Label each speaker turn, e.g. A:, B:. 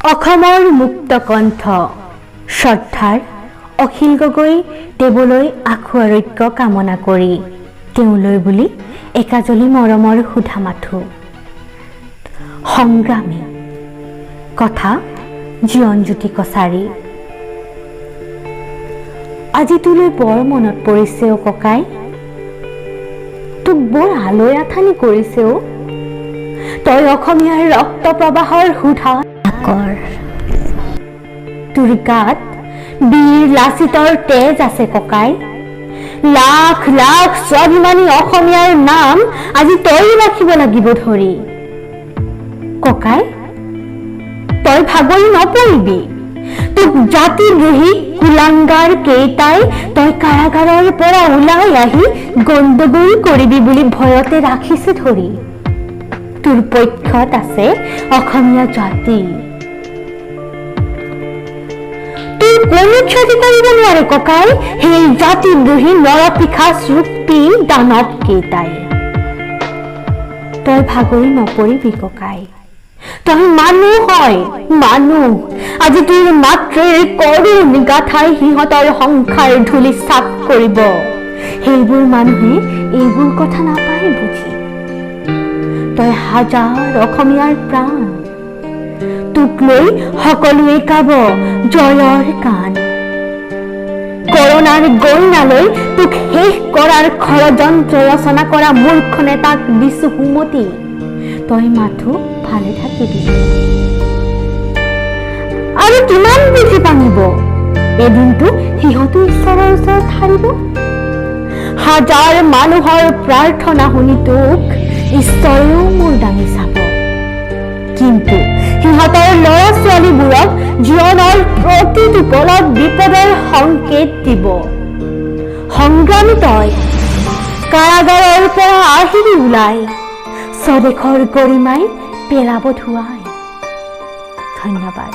A: অসমৰ মুক্ত কণ্ঠ শ্ৰদ্ধাৰ অখিল গগৈ দেৱলৈ আশু আৰোগ্য কামনা কৰি তেওঁলৈ বুলি একাজলি মৰমৰ সুধা মাথো। সংগ্ৰামী কথা জীৱনজ্যোতি কছাৰী। আজি তোলৈ বৰ মনত পৰিছে অ ককাই, তোক বৰ আলৈ আথানি কৰিছে অ। তই অসমীয়াৰ ৰক্ত প্ৰবাহৰ সুধা আকৰ, তোৰ গাত বীৰ লাচিতৰ তেজ আছে ককাই। লাখ লাখ স্বাভিমানী অসমীয়াৰ নাম আজি তই ৰাখিব লাগিব ধৰি। ককাই তই ভাগৰি নপৰিবি, তোক জাতিদ্ৰোহী কুলাংগাৰ কেইটাই তই কাৰাগাৰৰ পৰা ওলাই আহি গণ্ডগোল কৰিবি বুলি ভয়তে ৰাখিছে ধৰি। তোৰ পক্ষত আছে অসমীয়া জাতি, তোৰ কোনো ক্ষতি কৰিব নোৱাৰে ককাই সেই জাতিদ্ৰোহী নৰপিশাচ ৰূপী দানৱ কেইটাই। তই ভাগৰি নপৰিবি ককাই, তই মানুহ হয় মানুহ। আজি তোৰ মাতৃৰ কৰুণ গাথাই সিহঁতৰ সংসাৰ ধূলি চাপ কৰিব। সেইবোৰ মানুহে এইবোৰ কথা নাপায় বুজি। তই হাজাৰ অসমীয়াৰ প্ৰাণ, তোক লৈ সকলোৱে গাব জয়ৰ গান। কৰোণাৰ গইনালৈ তোক শেষ কৰাৰ ষড়যন্ত্ৰ ৰচনা কৰা মূৰ্খ নেতাক দিছো সুমতি, তই মাথো ভালে থাকিবি। আৰু কিমান বুজি পাঙিব, এদিনটো সিহঁতো ঈশ্বৰৰ ওচৰত হাৰিব। হাজাৰ মানুহৰ প্ৰাৰ্থনা শুনি তোক ঈশ্বৰেও মোৰ দাঙি চাব, কিন্তু সিহঁতৰ ল'ৰা ছোৱালীবোৰক জীৱনৰ প্ৰতিটো পলত বিপদৰ সংকেত দিব। সংগ্ৰামী তই কাৰাগাৰৰ পৰা আহিবি ওলাই, স্বদেশৰ গৰিমাই পেলাব ধুৱাই। ধন্যবাদ।